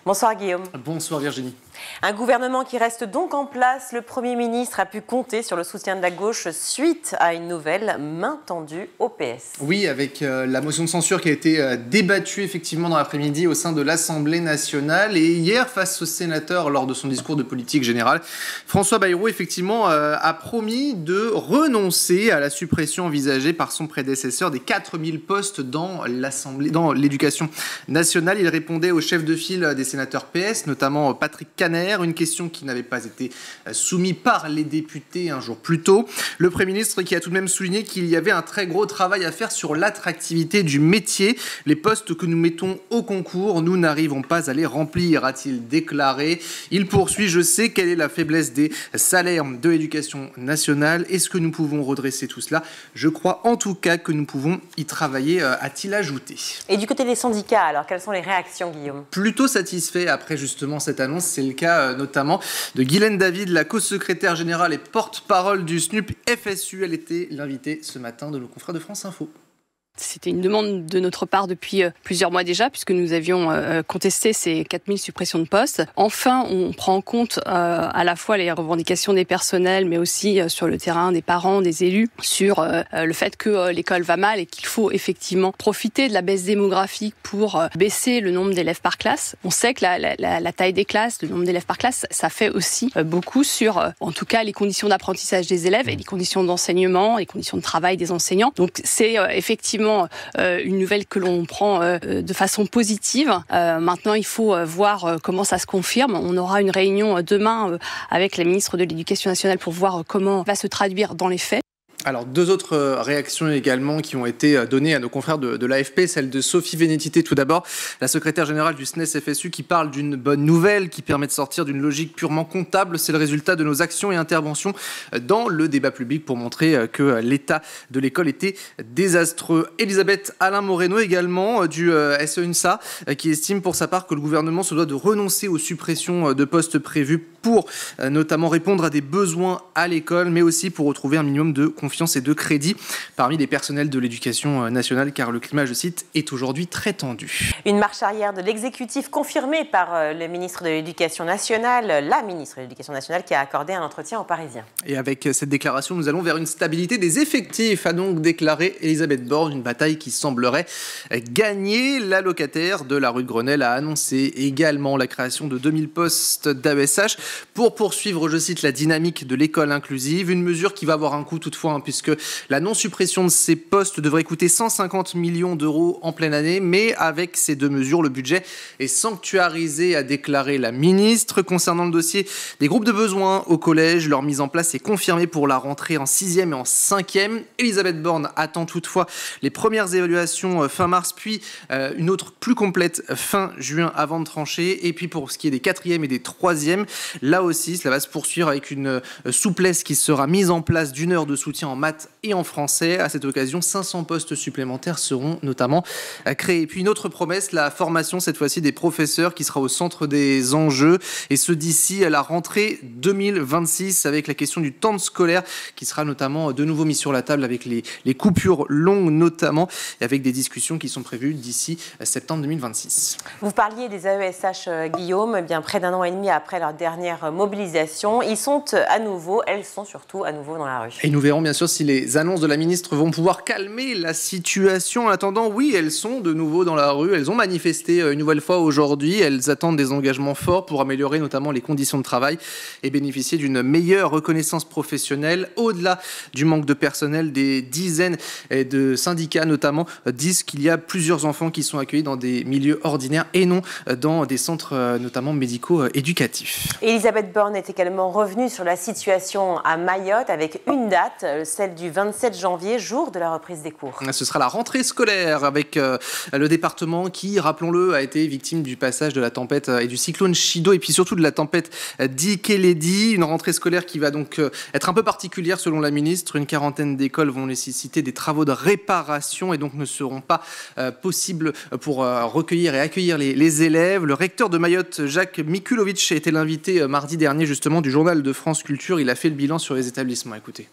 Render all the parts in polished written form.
Bonsoir Guillaume. Bonsoir Virginie. Un gouvernement qui reste donc en place. Le Premier ministre a pu compter sur le soutien de la gauche suite à une nouvelle main tendue au PS. Oui, avec la motion de censure qui a été débattue effectivement dans l'après-midi au sein de l'Assemblée nationale. Et hier, face aux sénateurs, lors de son discours de politique générale, François Bayrou effectivement a promis de renoncer à la suppression envisagée par son prédécesseur des 4000 postes dans l'éducation nationale. Il répondait au chef de file des sénateurs PS, notamment Patrick Caner, une question qui n'avait pas été soumise par les députés un jour plus tôt. Le Premier ministre qui a tout de même souligné qu'il y avait un très gros travail à faire sur l'attractivité du métier. Les postes que nous mettons au concours, nous n'arrivons pas à les remplir, a-t-il déclaré. Il poursuit, je sais quelle est la faiblesse des salaires de l'éducation nationale. Est-ce que nous pouvons redresser tout cela? Je crois en tout cas que nous pouvons y travailler, a-t-il ajouté. Et du côté des syndicats, alors quelles sont les réactions, Guillaume? Plutôt satisfait après justement cette annonce. C'est le cas notamment de Guylaine David, la co-secrétaire générale et porte-parole du SNUP FSU. Elle était l'invitée ce matin de nos confrères de France Info. C'était une demande de notre part depuis plusieurs mois déjà, puisque nous avions contesté ces 4000 suppressions de postes. Enfin, on prend en compte à la fois les revendications des personnels, mais aussi sur le terrain des parents, des élus, sur le fait que l'école va mal et qu'il faut effectivement profiter de la baisse démographique pour baisser le nombre d'élèves par classe. On sait que la taille des classes, le nombre d'élèves par classe, ça fait aussi beaucoup sur, en tout cas, les conditions d'apprentissage des élèves et les conditions d'enseignement, les conditions de travail des enseignants. Donc c'est effectivement une nouvelle que l'on prend de façon positive. Maintenant, il faut voir comment ça se confirme. On aura une réunion demain avec la ministre de l'Éducation nationale pour voir comment va se traduire dans les faits. Alors, deux autres réactions également qui ont été données à nos confrères de l'AFP, celle de Sophie Vénétité tout d'abord, la secrétaire générale du SNES FSU qui parle d'une bonne nouvelle qui permet de sortir d'une logique purement comptable. C'est le résultat de nos actions et interventions dans le débat public pour montrer que l'état de l'école était désastreux. Elisabeth Alain Moreno également du SEUNSA qui estime pour sa part que le gouvernement se doit de renoncer aux suppressions de postes prévues pour notamment répondre à des besoins à l'école, mais aussi pour retrouver un minimum de confiance et de crédit parmi les personnels de l'éducation nationale, car le climat, je cite, est aujourd'hui très tendu. Une marche arrière de l'exécutif confirmée par le ministre de l'Éducation nationale, la ministre de l'Éducation nationale qui a accordé un entretien aux Parisiens. Et avec cette déclaration, nous allons vers une stabilité des effectifs, a donc déclaré Elisabeth Borne, une bataille qui semblerait gagner. La locataire de la rue de Grenelle a annoncé également la création de 2000 postes d'AESH pour poursuivre, je cite, la dynamique de l'école inclusive, une mesure qui va avoir un coût toutefois, puisque la non-suppression de ces postes devrait coûter 150 millions d'euros en pleine année. Mais avec ces deux mesures, le budget est sanctuarisé, a déclaré la ministre. Concernant le dossier des groupes de besoins au collège, leur mise en place est confirmée pour la rentrée en 6e et en 5e. Elisabeth Borne attend toutefois les premières évaluations fin mars, puis une autre plus complète fin juin avant de trancher. Et puis pour ce qui est des 4e et des 3e, là aussi, cela va se poursuivre avec une souplesse qui sera mise en place d'une heure de soutien en maths et en français. À cette occasion, 500 postes supplémentaires seront notamment créés. Et puis une autre promesse, la formation cette fois-ci des professeurs qui sera au centre des enjeux, et ce d'ici à la rentrée 2026 avec la question du temps scolaire qui sera notamment de nouveau mis sur la table avec les coupures longues notamment, et avec des discussions qui sont prévues d'ici septembre 2026. Vous parliez des AESH, Guillaume, eh bien près d'un an et demi après leur dernière mobilisation, elles sont surtout à nouveau dans la rue. Et nous verrons bien sûr si les annonces de la ministre vont pouvoir calmer la situation. En attendant, oui, elles sont de nouveau dans la rue. Elles ont manifesté une nouvelle fois aujourd'hui. Elles attendent des engagements forts pour améliorer notamment les conditions de travail et bénéficier d'une meilleure reconnaissance professionnelle. Au-delà du manque de personnel, des dizaines de syndicats notamment disent qu'il y a plusieurs enfants qui sont accueillis dans des milieux ordinaires et non dans des centres notamment médico-éducatifs. Elisabeth Borne est également revenue sur la situation à Mayotte avec une date, celle du 27 janvier, jour de la reprise des cours. Ce sera la rentrée scolaire avec le département qui, rappelons-le, a été victime du passage de la tempête et du cyclone Chido et puis surtout de la tempête Dikeledi. Une rentrée scolaire qui va donc être un peu particulière selon la ministre. Une quarantaine d'écoles vont nécessiter des travaux de réparation et donc ne seront pas possibles pour recueillir et accueillir les élèves. Le recteur de Mayotte, Jacques Mikulovic, a été l'invité mardi dernier justement du journal de France Culture. Il a fait le bilan sur les établissements. Écoutez.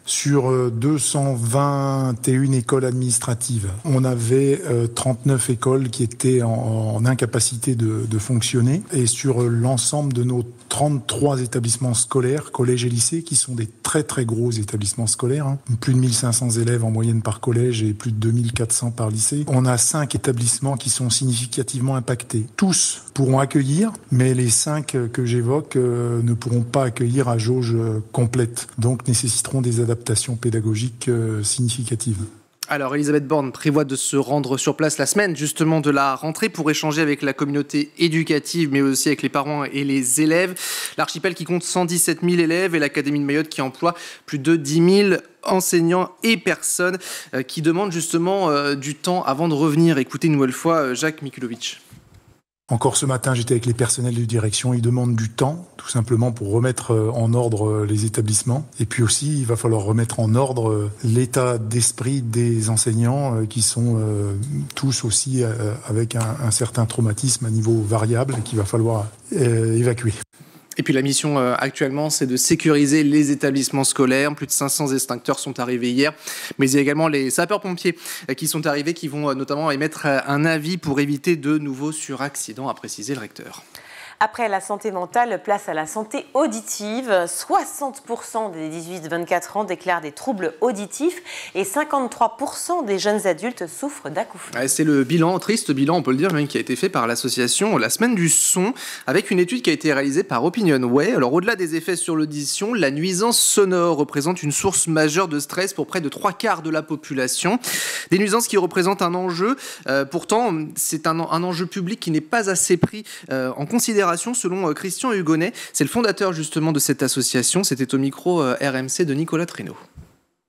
Sur 221 écoles administratives, on avait 39 écoles qui étaient en incapacité de fonctionner. Et sur l'ensemble de nos 33 établissements scolaires, collèges et lycées, qui sont des très très gros établissements scolaires, plus de 1500 élèves en moyenne par collège et plus de 2400 par lycée, on a 5 établissements qui sont significativement impactés. Tous pourront accueillir, mais les 5 que j'évoque ne pourront pas accueillir à jauge complète, donc nécessiteront des adaptations pédagogiques significatives. Alors, Elisabeth Borne prévoit de se rendre sur place la semaine justement de la rentrée pour échanger avec la communauté éducative, mais aussi avec les parents et les élèves. L'archipel qui compte 117 000 élèves et l'Académie de Mayotte qui emploie plus de 10 000 enseignants et personnes qui demandent justement du temps avant de revenir. Écoutez une nouvelle fois Jacques Mikulovic. Encore ce matin, j'étais avec les personnels de direction. Ils demandent du temps, tout simplement, pour remettre en ordre les établissements. Et puis aussi, il va falloir remettre en ordre l'état d'esprit des enseignants qui sont tous aussi avec un certain traumatisme à niveau variable qu'il va falloir évacuer. Et puis la mission actuellement, c'est de sécuriser les établissements scolaires. Plus de 500 extincteurs sont arrivés hier. Mais il y a également les sapeurs-pompiers qui sont arrivés, qui vont notamment émettre un avis pour éviter de nouveaux suraccidents, a précisé le recteur. Après la santé mentale, place à la santé auditive. 60% des 18-24 ans déclarent des troubles auditifs et 53% des jeunes adultes souffrent d'acouphènes. C'est le bilan, triste bilan on peut le dire, même, qui a été fait par l'association La Semaine du Son, avec une étude qui a été réalisée par Opinionway. Alors au-delà des effets sur l'audition, la nuisance sonore représente une source majeure de stress pour près de 3/4 de la population. Des nuisances qui représentent un enjeu. Pourtant, c'est un enjeu public qui n'est pas assez pris en considération selon Christian Hugonnet. C'est le fondateur justement de cette association. C'était au micro RMC de Nicolas Traîneau.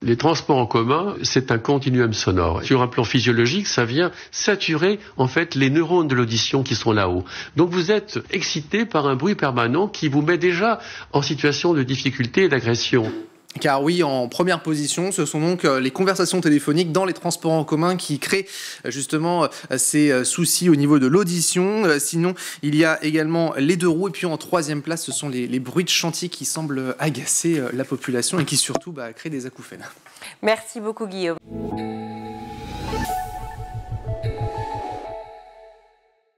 Les transports en commun, c'est un continuum sonore. Sur un plan physiologique, ça vient saturer en fait les neurones de l'audition qui sont là-haut. Donc vous êtes excité par un bruit permanent qui vous met déjà en situation de difficulté et d'agression. Car oui, en première position, ce sont donc les conversations téléphoniques dans les transports en commun qui créent justement ces soucis au niveau de l'audition. Sinon, il y a également les deux roues. Et puis en troisième place, ce sont les bruits de chantier qui semblent agacer la population et qui surtout créent des acouphènes. Merci beaucoup Guillaume.